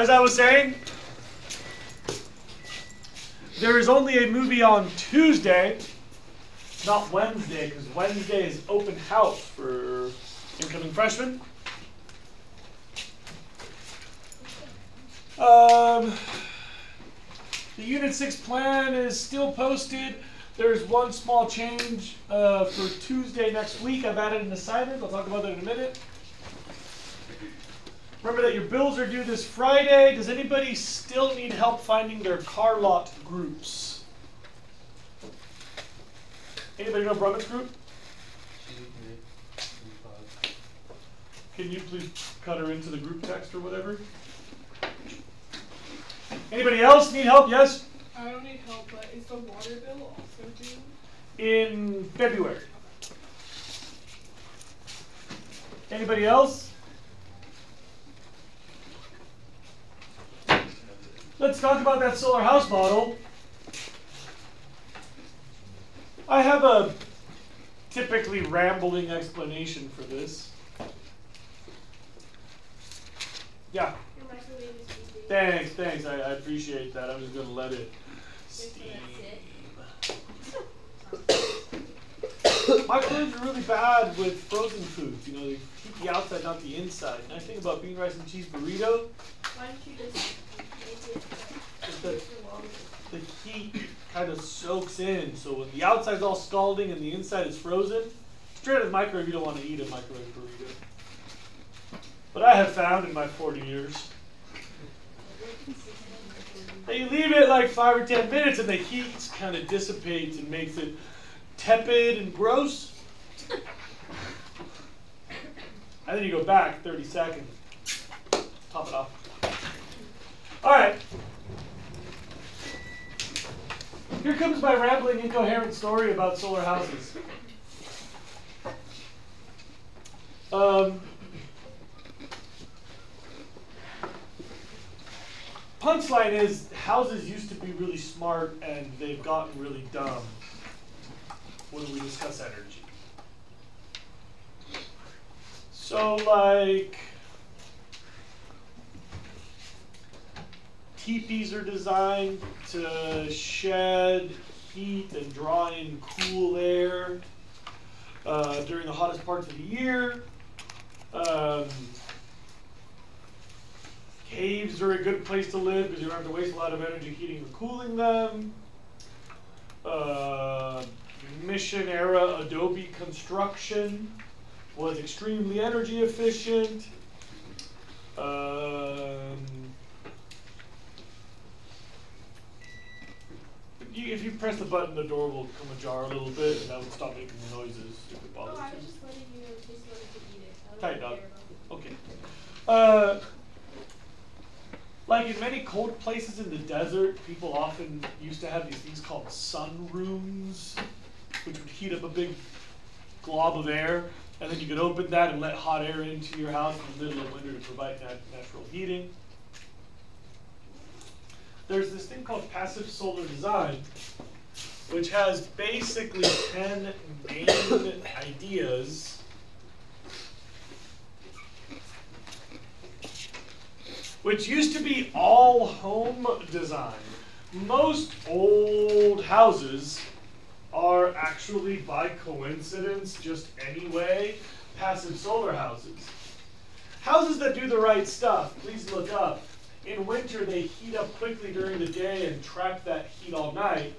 as I was saying, there is only a movie on Tuesday, not Wednesday, because Wednesday is open house for incoming freshmen. The Unit 6 plan is still posted. There's one small change for Tuesday next week. I've added an assignment. I'll talk about that in a minute. Remember that your bills are due this Friday. Does anybody still need help finding their car lot groups? Anybody know Brumman's group? Can you please cut her into the group text or whatever? Anybody else need help? Yes? I don't need help, but is the water bill also due? In February. Anybody else? Let's talk about that solar house model. I have a typically rambling explanation for this. Yeah. Your microwave is beeping. Thanks. I appreciate that. I'm just going to let it steam. Microwaves are really bad with frozen foods. You know, they keep the outside, not the inside. And I think about bean, rice, and cheese burrito. Why don't you just make it The heat kind of soaks in, so when the outside's all scalding and the inside is frozen, straight out of the microwave, you don't want to eat a microwave burrito. But I have found in my 40 years that you leave it like 5 or 10 minutes and the heat kind of dissipates and makes it tepid and gross. And then you go back 30 seconds, top it off. All right. Here comes my rambling, incoherent story about solar houses. Punchline is, houses used to be really smart and they've gotten really dumb when we discuss energy. So like, teepees are designed to shed heat and draw in cool air during the hottest parts of the year. Caves are a good place to live because you don't have to waste a lot of energy heating or cooling them. Mission era adobe construction was extremely energy efficient. If you press the button, the door will come ajar a little bit, and that would stop making the noises if it bothers you. I was just letting you know in case you wanted to eat it. Tight dog. Okay. Like in many cold places in the desert, people often used to have these things called sun rooms, which would heat up a big glob of air, and then you could open that and let hot air into your house in the middle of winter to provide natural heating. There's this thing called passive solar design, which has basically 10 main ideas which used to be all home design. Most old houses are actually, by coincidence, just anyway, passive solar houses. Houses that do the right stuff, please look up. In winter, they heat up quickly during the day and trap that heat all night.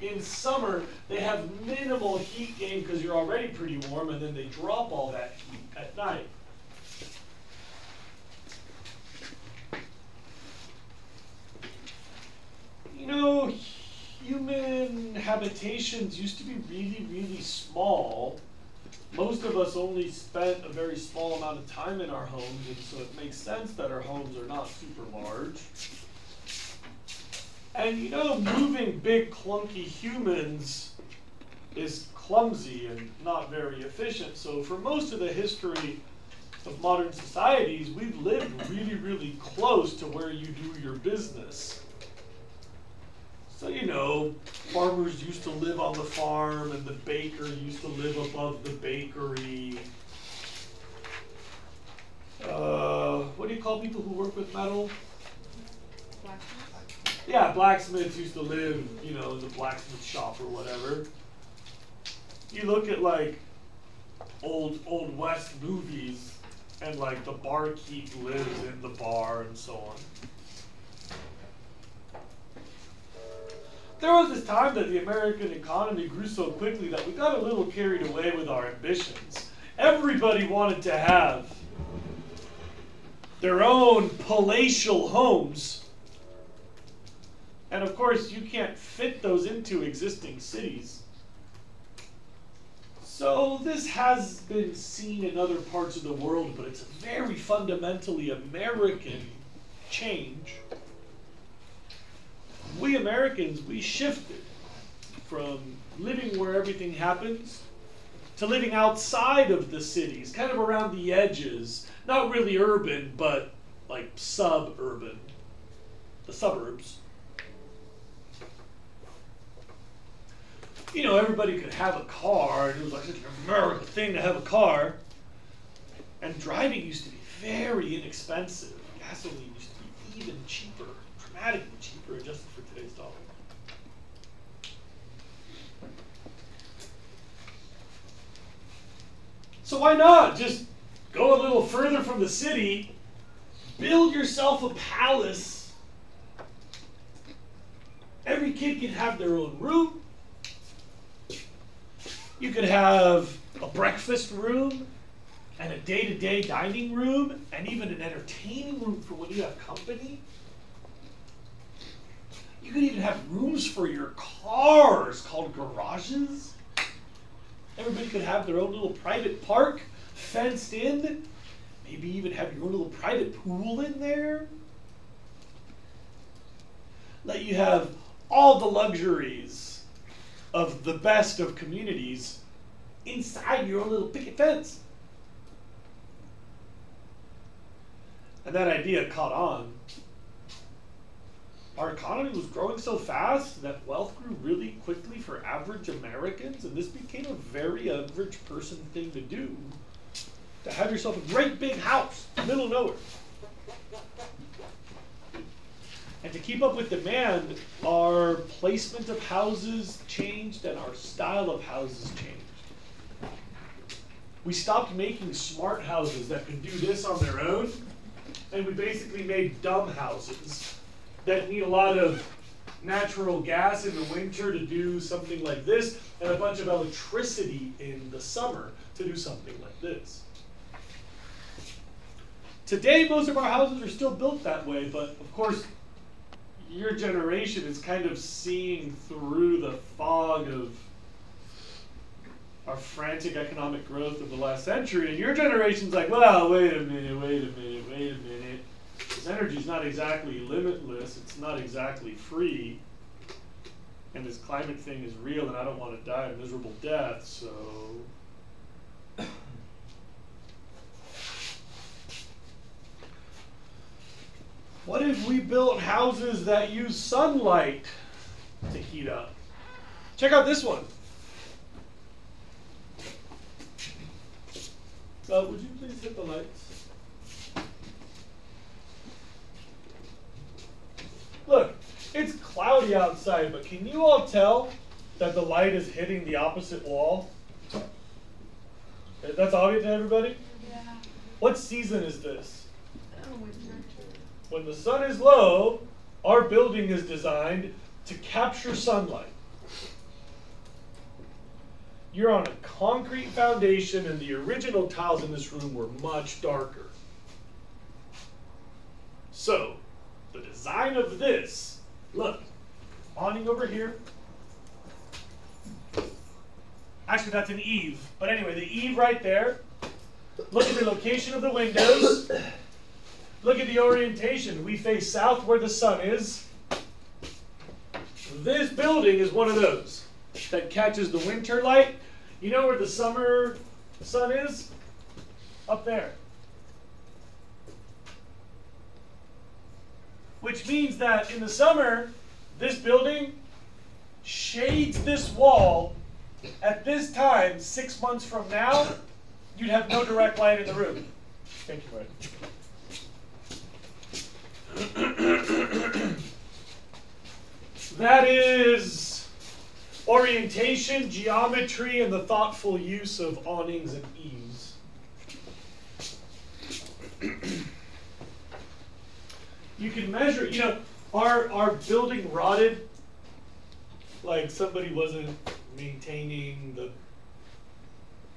In summer, they have minimal heat gain because you're already pretty warm, and then they drop all that heat at night. You know, human habitations used to be really, really small. Most of us only spent a very small amount of time in our homes, and so it makes sense that our homes are not super large. And you know, moving big, clunky humans is clumsy and not very efficient. So for most of the history of modern societies, we've lived really, really close to where you do your business. So, you know, farmers used to live on the farm, and the baker used to live above the bakery. What do you call people who work with metal? blacksmiths? Yeah, blacksmiths used to live, you know, in the blacksmith shop or whatever. You look at like old West movies, and like the barkeep lives in the bar and so on. There was this time that the American economy grew so quickly that we got a little carried away with our ambitions. Everybody wanted to have their own palatial homes. And of course, you can't fit those into existing cities. So this has been seen in other parts of the world, but it's a very fundamentally American change. We Americans, we shifted from living where everything happens to living outside of the cities, kind of around the edges. Not really urban, but like suburban. The suburbs. You know, everybody could have a car, and it was like such an American thing to have a car. And driving used to be very inexpensive. Gasoline used to be even cheaper, dramatically cheaper, adjusted for today's dollar. So why not just go a little further from the city, build yourself a palace. Every kid can have their own room. You could have a breakfast room and a day-to-day dining room and even an entertaining room for when you have company. You could even have rooms for your cars called garages. Everybody could have their own little private park, fenced in. Maybe even have your own little private pool in there. Let you have all the luxuries of the best of communities inside your own little picket fence. And that idea caught on. Our economy was growing so fast that wealth grew really quickly for average Americans, and this became a very average person thing to do. To have yourself a great big house, middle of nowhere. And to keep up with demand, our placement of houses changed and our style of houses changed. We stopped making smart houses that could do this on their own, and we basically made dumb houses that need a lot of natural gas in the winter to do something like this, and a bunch of electricity in the summer to do something like this. Today, most of our houses are still built that way, but of course, your generation is kind of seeing through the fog of our frantic economic growth of the last century, and your generation's like, well, wait a minute. This energy's not exactly limitless, it's not exactly free, and this climate thing is real, and I don't want to die a miserable death, so... What if we built houses that use sunlight to heat up? Check out this one. Would you please hit the lights? Look, it's cloudy outside, but can you all tell that the light is hitting the opposite wall? That's obvious to everybody? Yeah. What season is this? Winter. When the sun is low, our building is designed to capture sunlight. You're on a concrete foundation, and the original tiles in this room were much darker. So, the design of this, look, awning over here. Actually, that's an eave. But anyway, the eave right there. Look at the location of the windows. Look at the orientation. We face south where the sun is. This building is one of those that catches the winter light. You know where the summer sun is? Up there. Which means that in the summer, this building shades this wall. At this time, 6 months from now, you'd have no direct light in the room. Thank you, Fred. That is orientation, geometry, and the thoughtful use of awnings and eaves. You can measure, you know, our building rotted, like somebody wasn't maintaining the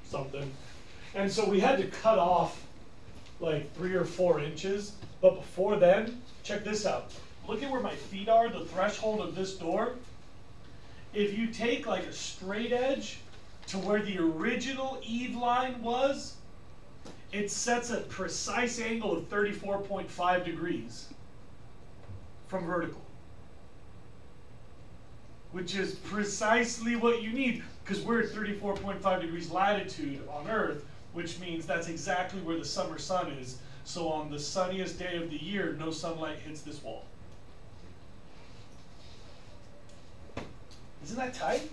something. And so we had to cut off like 3 or 4 inches. But before then, check this out. Look at where my feet are, the threshold of this door. If you take like a straight edge to where the original eave line was, it sets a precise angle of 34.5 degrees from vertical. Which is precisely what you need, because we're at 34.5 degrees latitude on Earth, which means that's exactly where the summer sun is. So on the sunniest day of the year, no sunlight hits this wall. Isn't that tight?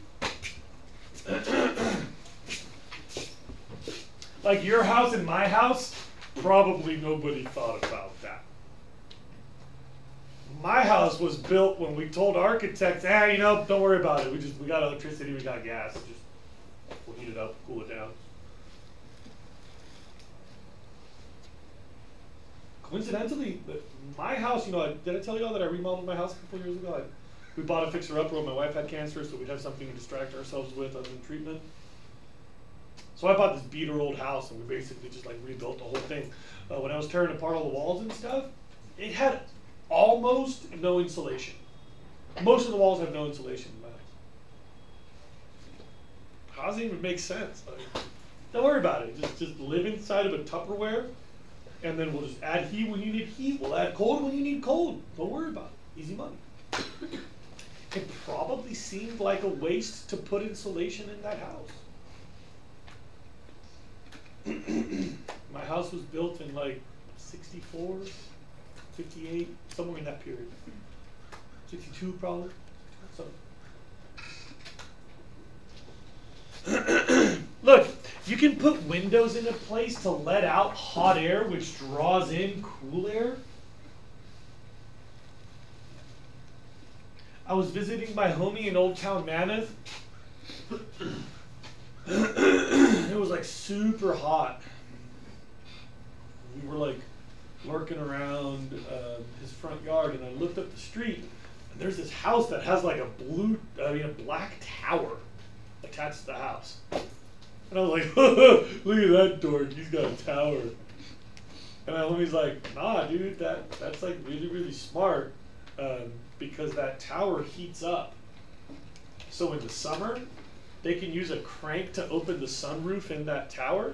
Like your house and my house, probably nobody thought about that. My house was built when we told architects, you know, don't worry about it. We got electricity, we got gas. Just we'll heat it up, cool it down. Coincidentally, my house, you know, did I tell you all that I remodeled my house a couple years ago? We bought a fixer-upper when my wife had cancer, so we'd have something to distract ourselves with other than treatment. So I bought this beater old house, and we basically just like rebuilt the whole thing. When I was tearing apart all the walls and stuff, it had almost no insulation. Most of the walls have no insulation in my house. How does it even make sense? Like, don't worry about it. Just live inside of a Tupperware, and then we'll just add heat when you need heat. We'll add cold when you need cold. Don't worry about it. Easy money. It probably seemed like a waste to put insulation in that house. My house was built in like 64, 58, somewhere in that period. 62 probably. So. Look, you can put windows in a place to let out hot air, which draws in cool air. I was visiting my homie in Old Town Mammoth. It was like super hot. We were like lurking around his front yard, and I looked up the street, and there's this house that has like a black tower attached to the house. And I was like, look at that dork, he's got a tower. And my homie's like, nah, dude, that's like really, really smart. Because that tower heats up. So in the summer, they can use a crank to open the sunroof in that tower.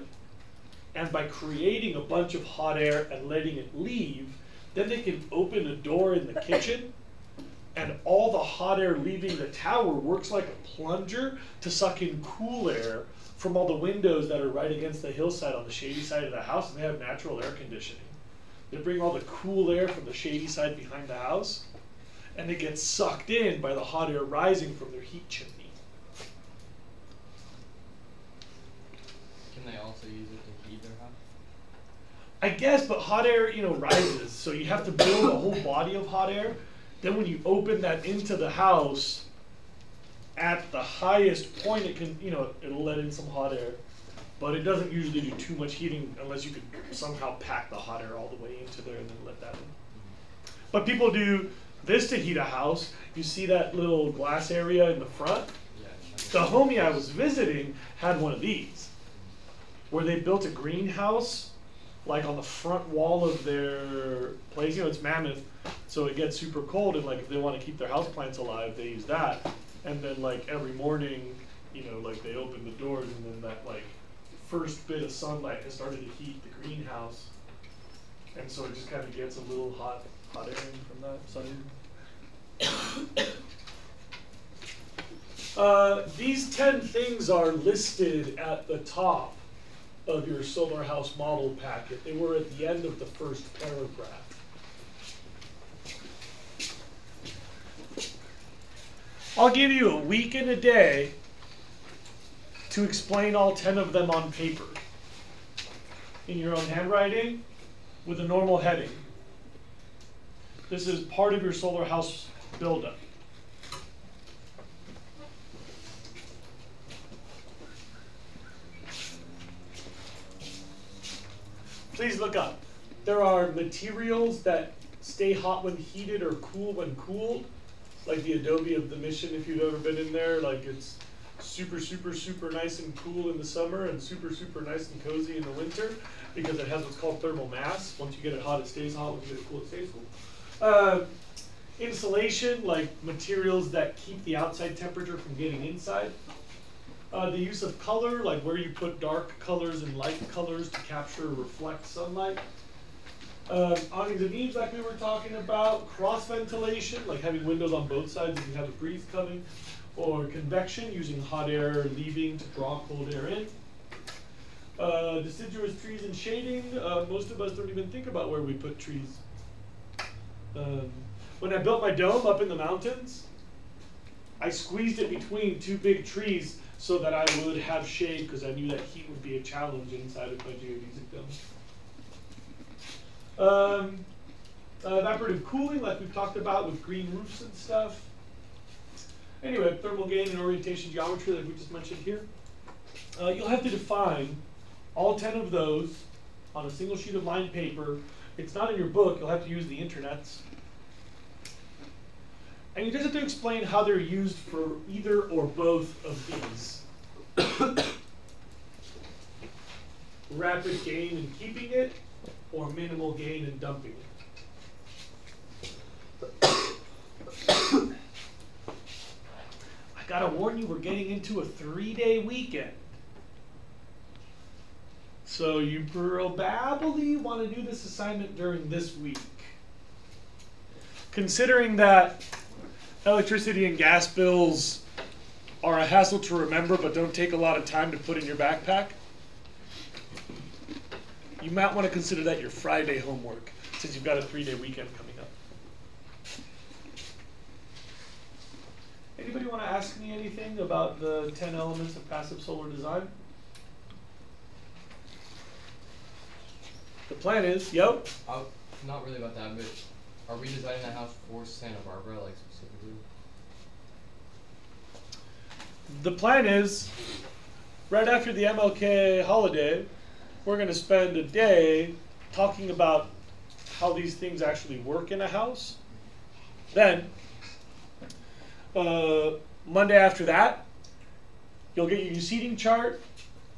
And by creating a bunch of hot air and letting it leave, then they can open a door in the kitchen, and all the hot air leaving the tower works like a plunger to suck in cool air from all the windows that are right against the hillside on the shady side of the house, and they have natural air conditioning. They bring all the cool air from the shady side behind the house, and it gets sucked in by the hot air rising from their heat chimney. Can they also use it to heat their house? I guess, but hot air, you know, rises, so you have to build a whole body of hot air. Then when you open that into the house, at the highest point, it can, you know, it'll let in some hot air. But it doesn't usually do too much heating unless you could somehow pack the hot air all the way into there and then let that in. But people do this to heat a house. You see that little glass area in the front? Yeah. The homie I was visiting had one of these, where they built a greenhouse like on the front wall of their place. You know, it's Mammoth, so it gets super cold, and like if they want to keep their houseplants alive, they use that. And then like every morning, you know, like they open the doors, and then that like first bit of sunlight has started to heat the greenhouse, and so it just kind of gets a little hot air in from that sun. These 10 things are listed at the top of your solar house model packet. They were at the end of the first paragraph. I'll give you a week and a day to explain all 10 of them on paper in your own handwriting with a normal heading. This is part of your solar house buildup. please look up. There are materials that stay hot when heated or cool when cooled, like the Adobe of the Mission, if you've ever been in there. Like it's super, super, super nice and cool in the summer and super, super nice and cozy in the winter because it has what's called thermal mass. Once you get it hot, it stays hot. When you get it cool, it stays cool. Insulation, like materials that keep the outside temperature from getting inside. The use of color, like where you put dark colors and light colors to capture or reflect sunlight. Awnings and beams, like we were talking about. Cross ventilation, like having windows on both sides if you have a breeze coming. Or convection, using hot air leaving to draw cold air in. Deciduous trees and shading. Most of us don't even think about where we put trees. When I built my dome up in the mountains, I squeezed it between two big trees so that I would have shade because I knew that heat would be a challenge inside of my geodesic dome. Evaporative cooling, like we've talked about with green roofs and stuff. Anyway, thermal gain and orientation geometry, like we just mentioned here. You'll have to define all 10 of those on a single sheet of lined paper. It's not in your book, you'll have to use the internets. And you just have to explain how they're used for either or both of these. Rapid gain and keeping it, or minimal gain and dumping it. I gotta warn you, we're getting into a 3-day weekend. So you probably want to do this assignment during this week. Considering that electricity and gas bills are a hassle to remember but don't take a lot of time to put in your backpack, you might want to consider that your Friday homework since you've got a 3-day weekend coming up. Anybody want to ask me anything about the 10 elements of passive solar design? The plan is, yep. Not really about that, but are we designing that house for Santa Barbara, like specifically? The plan is, right after the MLK holiday, we're going to spend a day talking about how these things actually work in a house. Then, Monday after that, you'll get your seating chart,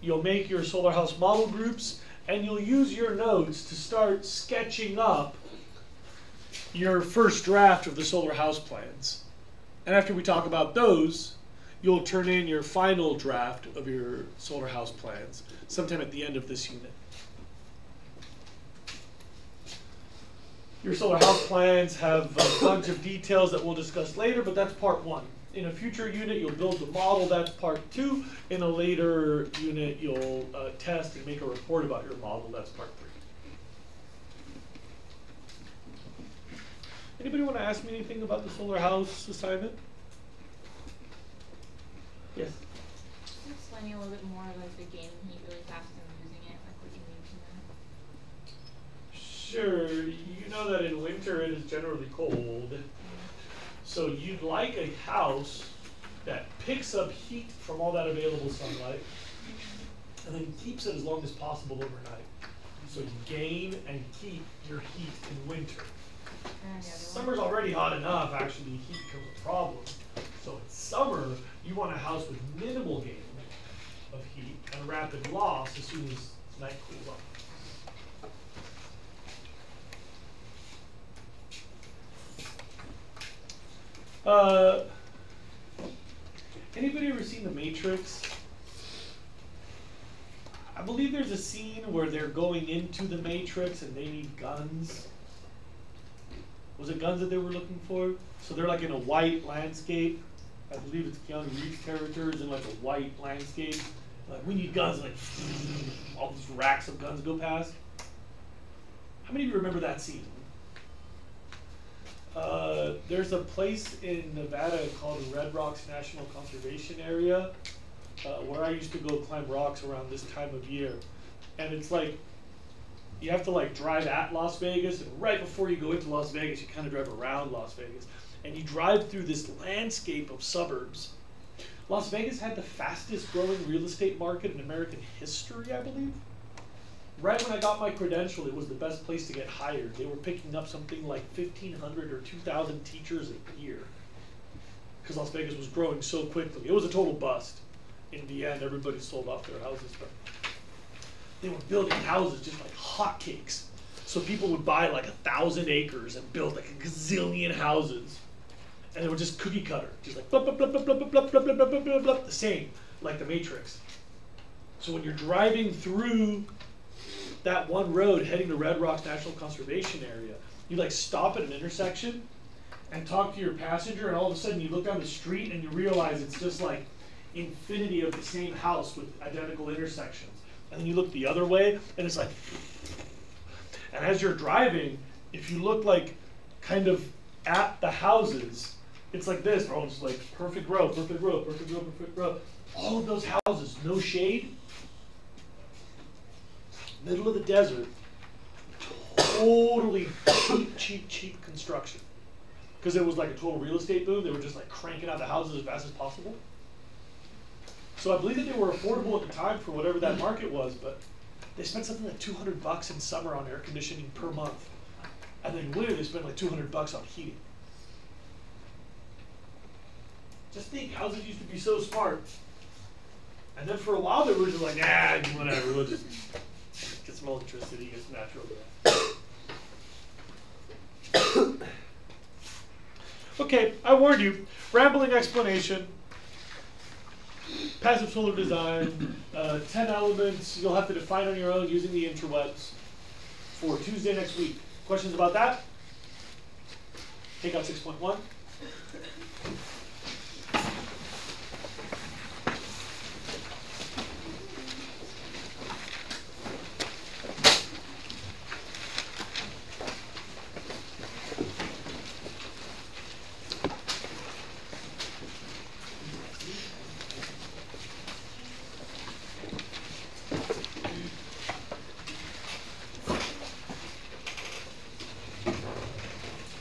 you'll make your solar house model groups, and you'll use your notes to start sketching up your first draft of the solar house plans. And after we talk about those, you'll turn in your final draft of your solar house plans sometime at the end of this unit. Your solar house plans have a bunch of details that we'll discuss later, but that's part 1. In a future unit, you'll build the model, that's part 2. In a later unit, you'll test and make a report about your model, that's part 3. Anybody want to ask me anything about the solar house assignment? Yes? Can you explain a little bit more like the gaining heat really fast and losing it, like what you mean to that? Sure, you know that in winter it is generally cold. So you'd like a house that picks up heat from all that available sunlight and then keeps it as long as possible overnight. So you gain and keep your heat in winter. Summer's already hot enough, actually heat becomes a problem. So in summer, you want a house with minimal gain of heat and rapid loss as soon as night cools off. Anybody ever seen The Matrix? I believe there's a scene where they're going into the Matrix and they need guns. Was it guns that they were looking for? So they're like in a white landscape. I believe it's Keanu Reeves' character is in like a white landscape. Like, we need guns, like all these racks of guns go past. How many of you remember that scene? There's a place in Nevada called the Red Rocks National Conservation Area where I used to go climb rocks around this time of year. And it's like, you have to like drive at Las Vegas, and right before you go into Las Vegas, you kind of drive around Las Vegas. And you drive through this landscape of suburbs. Las Vegas had the fastest growing real estate market in American history, I believe. Right when I got my credential, it was the best place to get hired. They were picking up something like 1,500 or 2,000 teachers a year. Because Las Vegas was growing so quickly. It was a total bust. In the end, everybody sold off their houses, but they were building houses just like hotcakes. So people would buy like 1,000 acres and build like a gazillion houses. And they were just cookie cutter, just like blah, blah, blah, blah, blah, blah, blah, blah, blah, blah, blah, blah, the same, like the Matrix. So when you're driving through that one road heading to Red Rocks National Conservation Area, you like stop at an intersection and talk to your passenger, and all of a sudden you look down the street and you realize it's just like infinity of the same house with identical intersections. And then you look the other way and it's like, and as you're driving, if you look like kind of at the houses, it's like this, bro. It's like perfect row, perfect row, perfect row, perfect row. All of those houses, no shade, middle of the desert, totally cheap construction. Because it was like a total real estate boom. They were just like cranking out the houses as fast as possible. So I believe that they were affordable at the time for whatever that market was, but they spent something like $200 in summer on air conditioning per month. And then winter they spent like $200 on heating. Just think, houses used to be so smart. And then for a while they were just like, nah, whatever, we'll just get some electricity, get some natural gas. Okay, I warned you. Rambling explanation. Passive solar design. 10 elements you'll have to define on your own using the interwebs for Tuesday next week. Questions about that? Take out 6.1.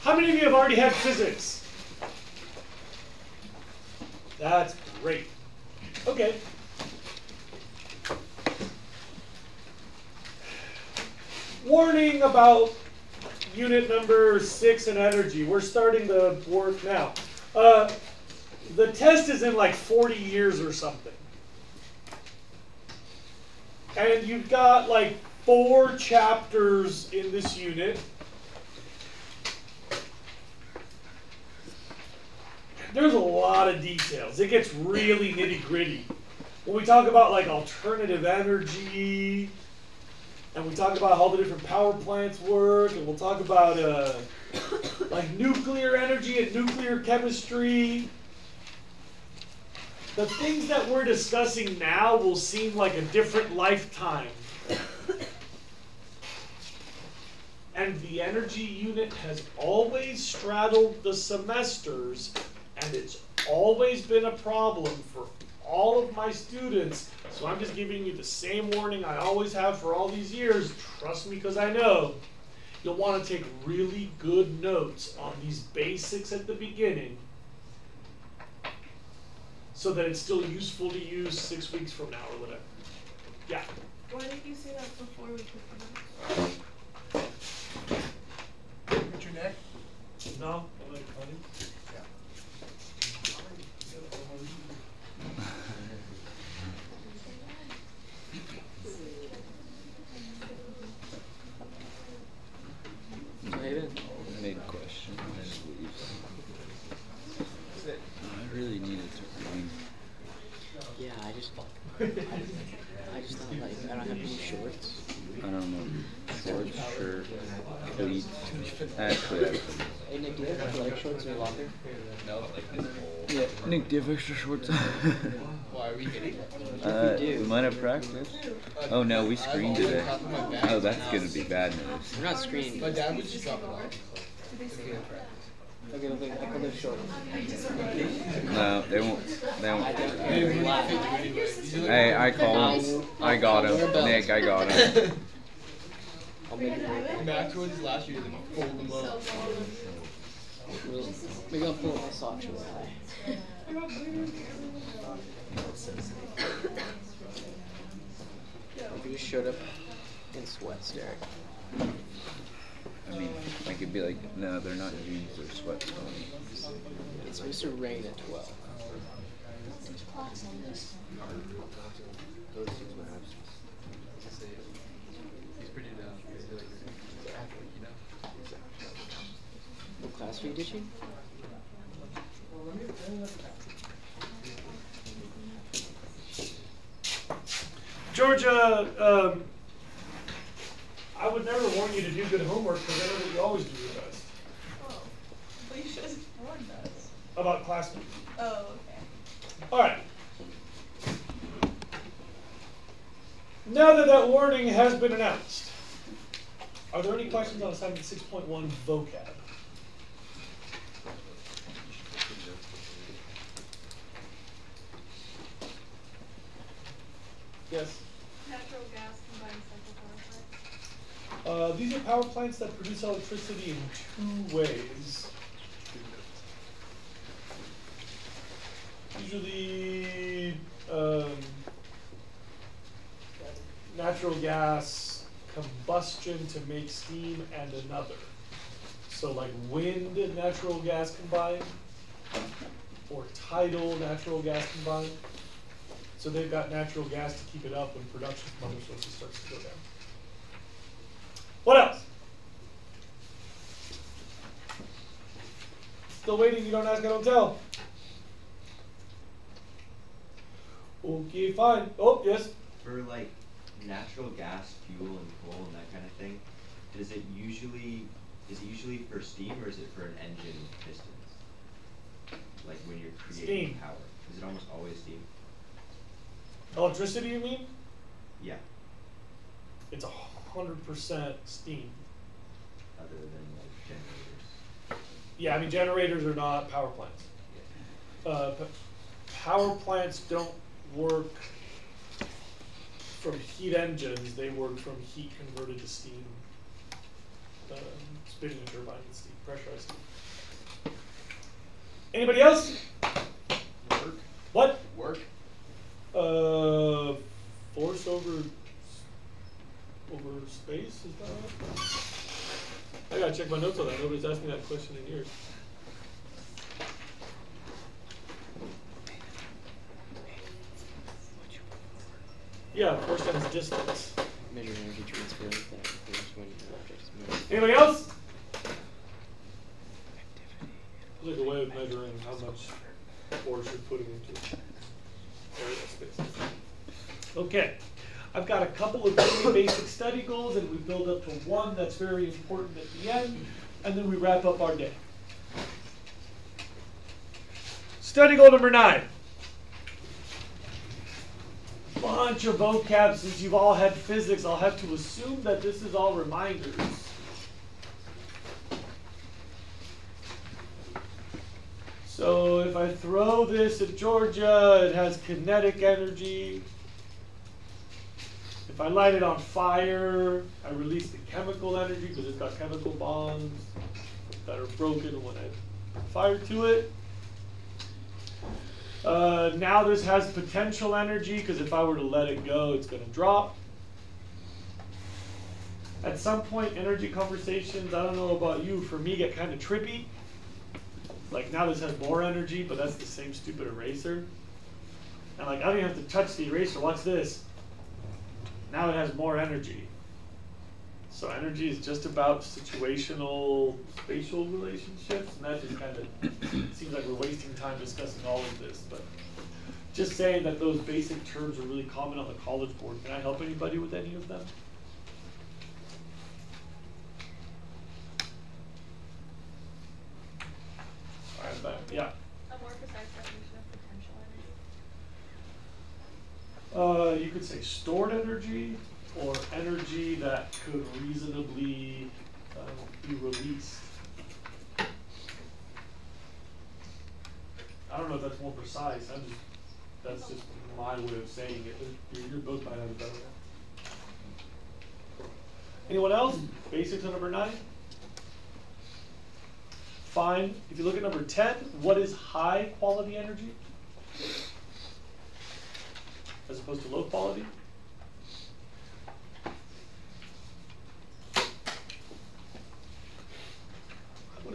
How many of you have already had physics? That's great. Okay. Warning about unit number 6 in energy. We're starting the work now. The test is in like 40 years or something. And you've got like 4 chapters in this unit. There's a lot of details. It gets really nitty-gritty. When we talk about like alternative energy, and we talk about how the different power plants work, and we'll talk about like nuclear energy and nuclear chemistry. The things that we're discussing now will seem like a different lifetime. And the energy unit has always straddled the semesters, and it's always been a problem for all of my students. So I'm just giving you the same warning I always have for all these years. Trust me, because I know. You'll want to take really good notes on these basics at the beginning so that it's still useful to use 6 weeks from now or whatever. Yeah? Why did you say that before we took the notes? Hurt your neck? No? I'm like, honey. Big question. I really needed to run. Yeah, I just thought like I don't have any shorts. I don't know. Shorts, shirt, cleats. Actually, Hey Nick, do you have athletic shorts in your locker? No, like this whole. yeah. Nick, do you have extra shorts? Why are we hitting? We might have practice. Oh no, we screened today. Oh, that's gonna be bad news. We're not screened. My dad would just drop it off. Okay, look, I call this short. No, they won't. They won't. Hey, Hey, I called him. I got him. Nick, I got him. I'll make it. Back towards his last year, then fold them up. Maybe I'll pull up my socks really high. If you just showed up And sweats, Derek. I mean, I could be like, no, they're not jeans, they're sweats. It's supposed to rain at 12. He's pretty down. He's like athlete, you know? What class are you ditching? Georgia, I would never warn you to do good homework because I know that you always do your best. Oh, but you should have warned us. About classmates. Oh, okay. All right. Now that that warning has been announced, are there any questions on assignment 6.1 vocab? Yes. Natural gas combined cycle power plant. These are power plants that produce electricity in two ways. Usually, natural gas combustion to make steam and another. So like wind and natural gas combined, or tidal natural gas combined. So they've got natural gas to keep it up when production from other sources starts to go down. What else? Still waiting, you don't ask, I don't tell. Okay, fine. Oh, yes? For like natural gas, fuel, and coal and that kind of thing, is it usually for steam or is it for an engine pistons? Like when you're creating Steam. power, is it almost always steam? Electricity, you mean? Yeah, It's 100% steam. other than like generators. Yeah, I mean, generators are not power plants. Power plants don't work from heat engines, they work from heat converted to steam. Spinning a turbine and steam, pressurized steam. Anybody else? Work. What? Work. Force over space, is that right? I gotta check my notes on that, nobody's asked me that question in years. Yeah, force times distance. Measure energy transfer that occurs when an object is moved. Anybody else? Like a way of measuring how much force you're putting into area space. Okay, I've got a couple of really basic study goals, and we build up to one that's very important at the end, and then we wrap up our day. Study goal number 9. Bunch of vocab. Since you've all had physics, I'll have to assume that this is all reminders. So if I throw this at Georgia, it has kinetic energy. If I light it on fire, I release the chemical energy because it's got chemical bonds that are broken when I fire to it. Now this has potential energy because if I were to let it go, it's going to drop. At some point, energy conversations, I don't know about you, for me get kind of trippy. Like now this has more energy, but that's the same stupid eraser. And like I don't even have to touch the eraser, watch this. Now it has more energy. So energy is just about situational spatial relationships, and that just kind of seems like we're wasting time discussing all of this, but just saying that those basic terms are really common on the College Board. Can I help anybody with any of them? All right, back. Yeah. A more precise definition of potential energy. You could say stored energy or energy that could reasonably be released. I don't know if that's more precise. That's just my way of saying it. You're both might have a better one. Anyone else? Basics on number 9? Fine. If you look at number 10, what is high quality energy? As opposed to low quality?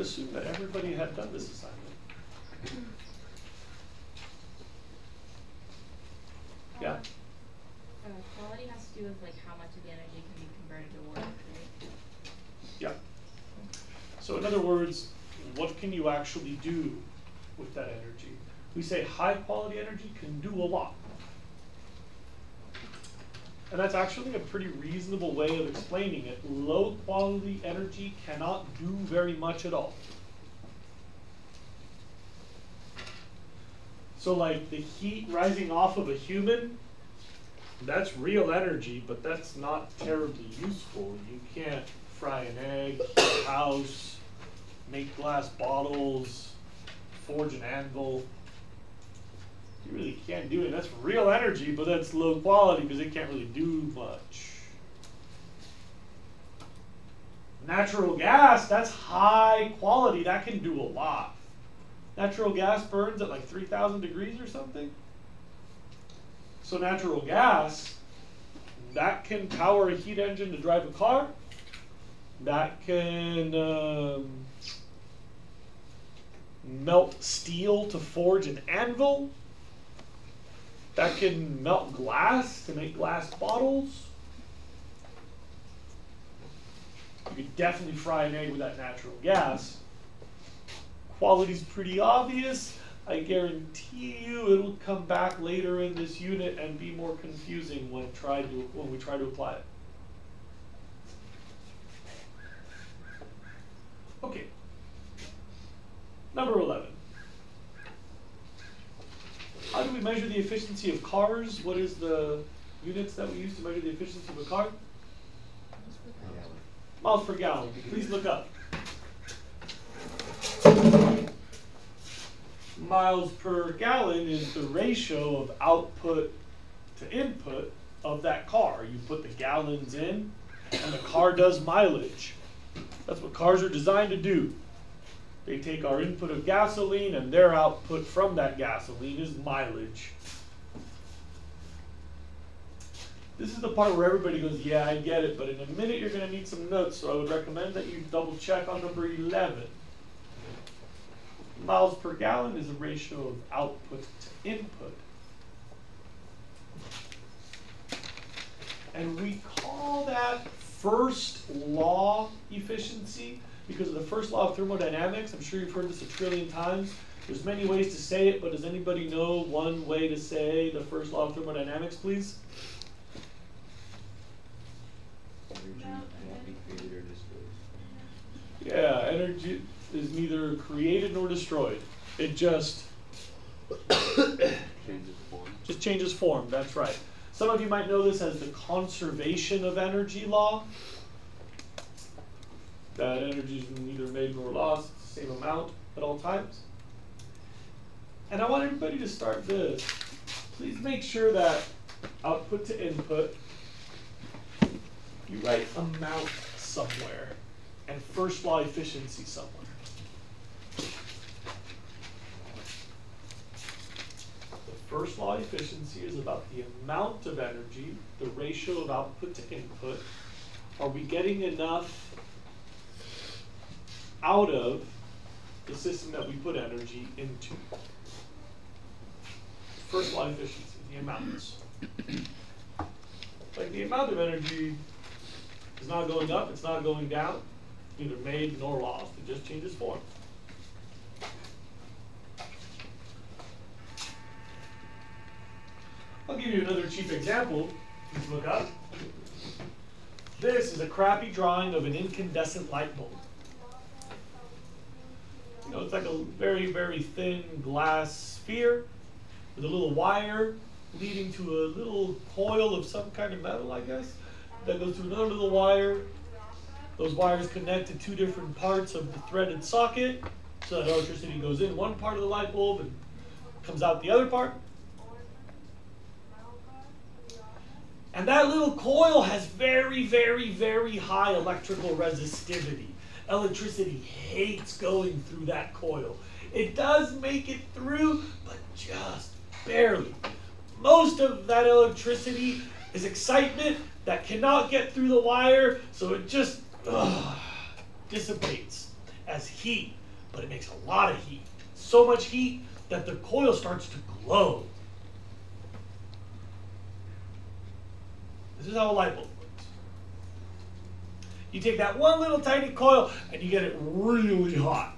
would assume that everybody had done this assignment. Yeah? Quality has to do with like how much of the energy can be converted to work, right? Yeah. So in other words, what can you actually do with that energy? We say high quality energy can do a lot. And that's actually a pretty reasonable way of explaining it. Low quality energy cannot do very much at all. So like the heat rising off of a human, that's real energy, but that's not terribly useful. You can't fry an egg, heat a house, make glass bottles, forge an anvil. You really can't do it. That's real energy, but that's low quality because it can't really do much. Natural gas, that's high quality. That can do a lot. Natural gas burns at like 3,000 degrees or something. So natural gas, that can power a heat engine to drive a car. That can melt steel to forge an anvil. That can melt glass to make glass bottles. You could definitely fry an egg with that natural gas. Quality's pretty obvious. I guarantee you it'll come back later in this unit and be more confusing when we try to apply it. Okay. Number 11. How do we measure the efficiency of cars? What is the units that we use to measure the efficiency of a car? Miles per gallon. Please look up. Miles per gallon is the ratio of output to input of that car. You put the gallons in, and the car does mileage. That's what cars are designed to do. They take our input of gasoline, and their output from that gasoline is mileage. This is the part where everybody goes, yeah, I get it, but in a minute you're going to need some notes, so I would recommend that you double check on number 11. Miles per gallon is a ratio of output to input. And we call that first law efficiency because of the first law of thermodynamics. I'm sure you've heard this a trillion times. There's many ways to say it, but does anybody know one way to say the first law of thermodynamics, please? Energy can't be created or destroyed. Yeah, energy is neither created nor destroyed. It just changes form. That's right. Some of you might know this as the conservation of energy law. That energy is neither made nor lost, same amount at all times. And I want everybody to start this. Please make sure that output to input, you write amount somewhere and first law efficiency somewhere. The first law efficiency is about the amount of energy, the ratio of output to input. Are we getting enough out of the system that we put energy into? First law efficiency, the amounts. Like the amount of energy is not going up, it's not going down, neither made nor lost, it just changes form. I'll give you another cheap example. Please look up. This is a crappy drawing of an incandescent light bulb. You know, it's like a very, very thin glass sphere with a little wire leading to a little coil of some kind of metal, I guess, that goes through another little wire. Those wires connect to two different parts of the threaded socket, so that electricity goes in one part of the light bulb and comes out the other part. And that little coil has very, very, very high electrical resistivity. Electricity hates going through that coil. It does make it through, but just barely. Most of that electricity is excitement that cannot get through the wire, so it just dissipates. as heat, but it makes a lot of heat. So much heat that the coil starts to glow. This is how a light bulb works. You take that one little tiny coil and you get it really hot.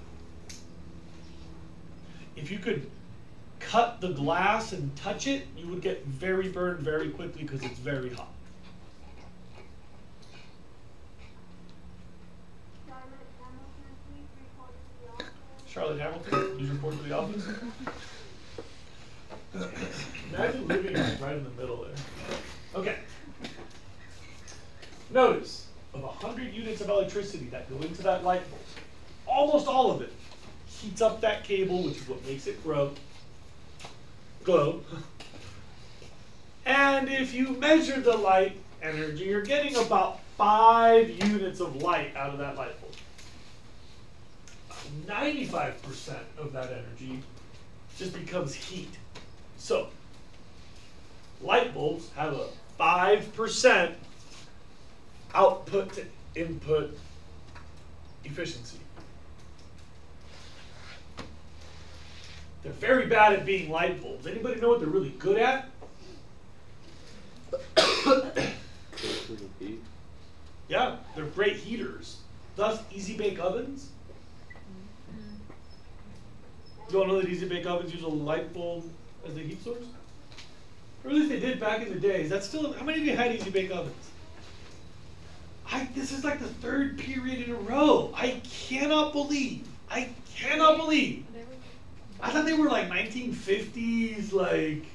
If you could cut the glass and touch it, you would get very burned very quickly because it's very hot. Charlotte Hamilton, please report to the office. Imagine living right in the middle there. Okay. Notice, of 100 units of electricity that go into that light bulb, almost all of it heats up that cable, which is what makes it glow. And if you measure the light energy, you're getting about 5 units of light out of that light bulb. 95% of that energy just becomes heat. So, light bulbs have a 5% output to input efficiency. They're very bad at being light bulbs. Anybody know what they're really good at? Yeah, they're great heaters. Thus, easy bake ovens. You all know that easy bake ovens use a light bulb as the heat source? Or at least they did back in the days. That's still, how many of you had easy bake ovens? This is like the 3rd period in a row. I cannot believe. I thought they were like 1950s, like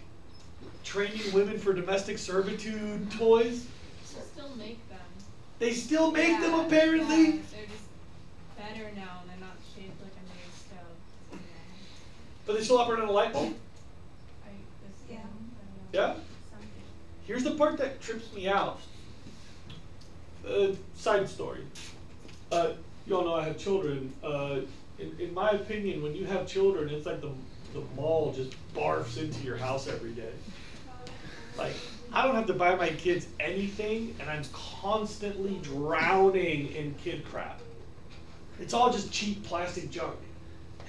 training women for domestic servitude toys. They still make them. They still make them Yeah, apparently. yeah, they're just better now. They're not shaped like a new stove. But they still operate on a light bulb. Yeah. Yeah. Here's the part that trips me out. Side story. You all know I have children. In my opinion, when you have children, it's like the mall just barfs into your house every day. Like, I don't have to buy my kids anything, and I'm constantly drowning in kid crap. It's all just cheap plastic junk.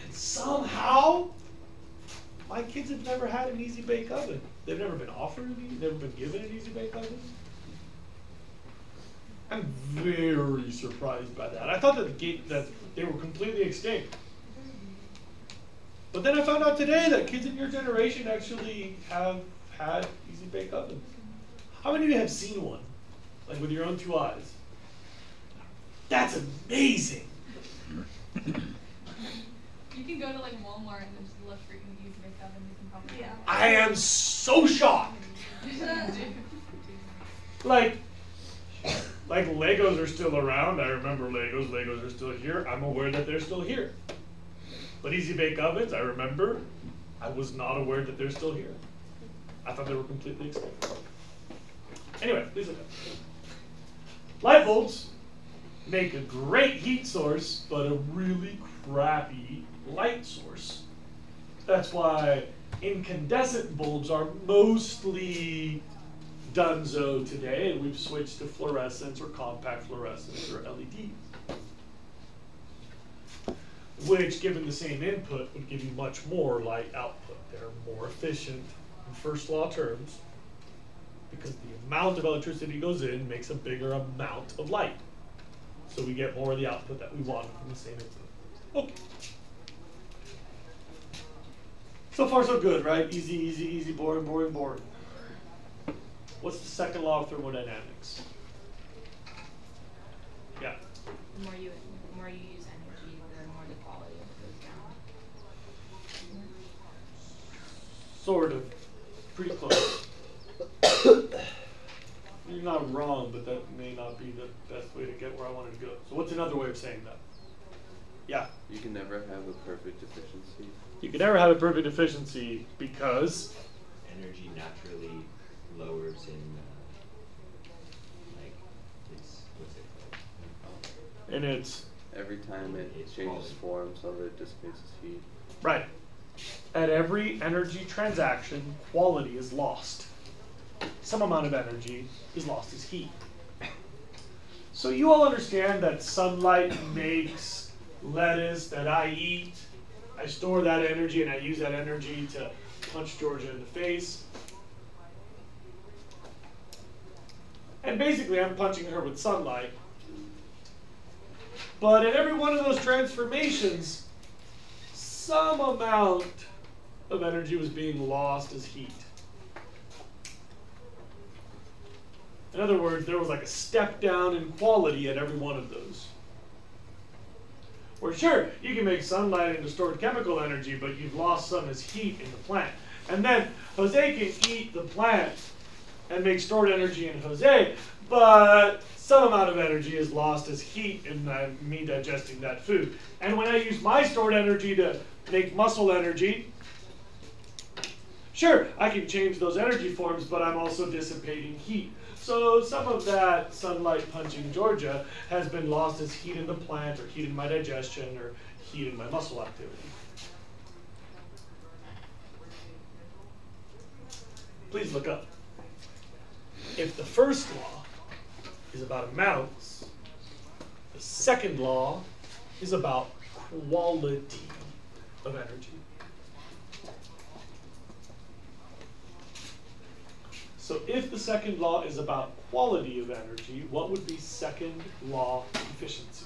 And somehow, my kids have never had an easy bake oven. They've never been offered, never been given an easy bake oven. I'm very surprised by that. I thought that they were completely extinct. But then I found out today that kids in your generation actually have had easy bake ovens. How many of you have seen one? Like with your own 2 eyes? That's amazing. You can go to like Walmart and just look for easy bake oven. You can probably I am so shocked. Like Legos are still around. I remember Legos. Legos are still here. I'm aware that they're still here. But easy bake ovens, I remember, I was not aware that they're still here. I thought they were completely extinct. Anyway, please look up. Light bulbs make a great heat source, but a really crappy light source. That's why incandescent bulbs are mostly donezo today, and we've switched to fluorescence or compact fluorescence or LEDs. Which, given the same input, would give you much more light output. They're more efficient in first law terms because the amount of electricity goes in makes a bigger amount of light. So we get more of the output that we want from the same input. Okay. So far so good, right? Easy, easy, easy, boring, boring, boring. What's the second law of thermodynamics? Yeah. The more you use energy, the more the quality goes down. Sort of. Pretty close. You're not wrong, but that may not be the best way to get where I wanted to go. So what's another way of saying that? Yeah? You can never have a perfect efficiency. You can never have a perfect efficiency because energy naturally lowers in, like, what's it called? and it's Every time it changes form, some of it dissipates its heat. right. At every energy transaction, quality is lost. Some amount of energy is lost as heat. So you all understand that sunlight makes lettuce that I eat. I store that energy and I use that energy to punch Georgia in the face. And basically I'm punching her with sunlight. But in every one of those transformations, some amount of energy was being lost as heat. In other words, there was like a step down in quality at every one of those. Or sure, you can make sunlight into stored chemical energy, but you've lost some as heat in the plant. And then Jose can eat the plant and make stored energy in Jose, but some amount of energy is lost as heat in me digesting that food. And when I use my stored energy to make muscle energy, sure, I can change those energy forms, but I'm also dissipating heat. So some of that sunlight punching Georgia has been lost as heat in the plant, or heat in my digestion, or heat in my muscle activity. Please look up. If the first law is about amounts, the second law is about quality of energy. So if the second law is about quality of energy, what would be second law efficiency?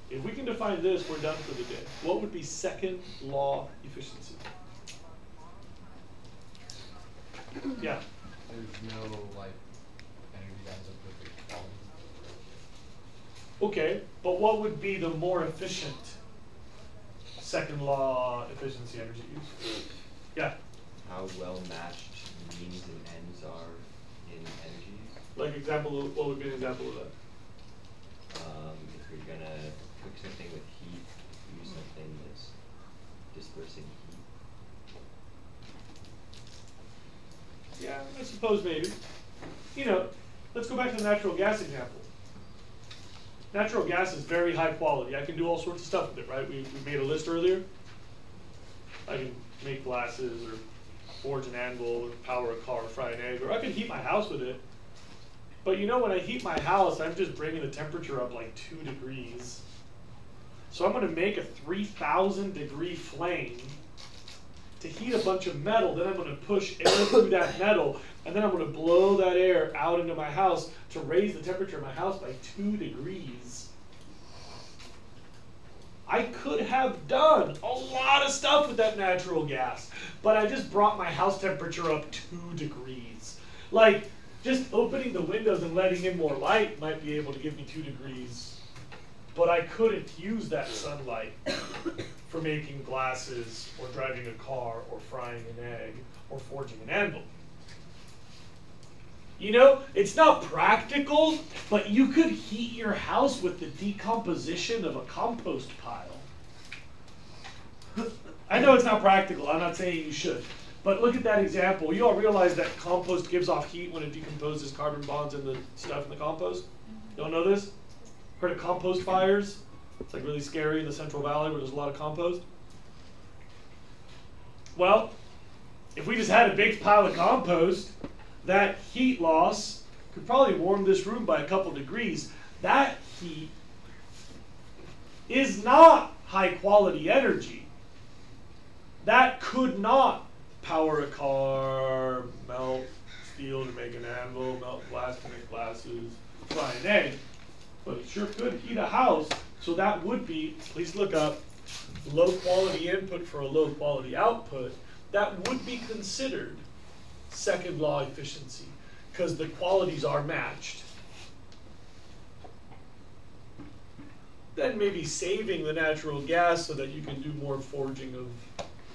If we can define this, we're done for the day. What would be second law efficiency? Yeah. There's no like energy that has a perfect quality. Okay, but what would be the more efficient second law efficiency energy use? Yeah. How well matched means and ends are in energy use. Like example, what would be an example of that? If you're gonna cook something with heat, use something that's dispersing heat. Yeah, I suppose maybe. You know, let's go back to the natural gas example. Natural gas is very high quality. I can do all sorts of stuff with it, right? We made a list earlier. I can make glasses, or forge an anvil, or power a car, or fry an egg, or I can heat my house with it. But you know, when I heat my house, I'm just bringing the temperature up like 2 degrees. So I'm going to make a 3,000 degree flame to heat a bunch of metal. Then I'm going to push air through that metal, and then I'm going to blow that air out into my house to raise the temperature of my house by 2 degrees. I could have done a lot of stuff with that natural gas, but I just brought my house temperature up 2 degrees. Like, just opening the windows and letting in more light might be able to give me 2 degrees, but I couldn't use that sunlight for making glasses, or driving a car, or frying an egg, or forging an anvil. You know, it's not practical, but you could heat your house with the decomposition of a compost pile. I know it's not practical, I'm not saying you should, but look at that example. You all realize that compost gives off heat when it decomposes carbon bonds in the stuff in the compost? You all know this? Heard of compost fires? It's like really scary in the Central Valley where there's a lot of compost. Well, if we just had a big pile of compost, that heat loss could probably warm this room by a couple degrees. That heat is not high quality energy. That could not power a car, melt steel to make an anvil, melt glass to make glasses, fry an egg. But it sure could heat a house. So that would be, please look up, low quality input for a low quality output. That would be considered second law efficiency, because the qualities are matched. Then maybe saving the natural gas so that you can do more forging of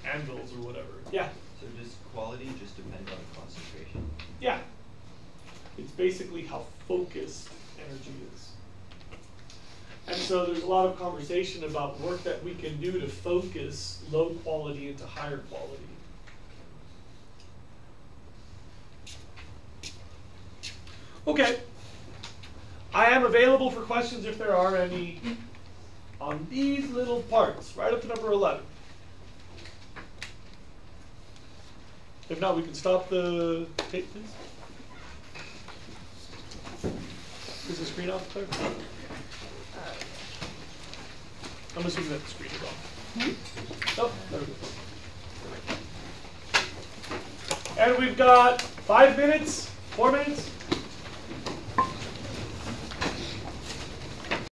anvils or whatever. Yeah? So does quality just depend on concentration? Yeah. It's basically how focused energy is. And so there's a lot of conversation about work that we can do to focus low quality into higher quality. Okay. I am available for questions if there are any on these little parts, right up to number 11. If not, we can stop the tape, please. Is the screen off, Claire? I'm assuming that the screen is off. Oh, there we go. And we've got 5 minutes, 4 minutes.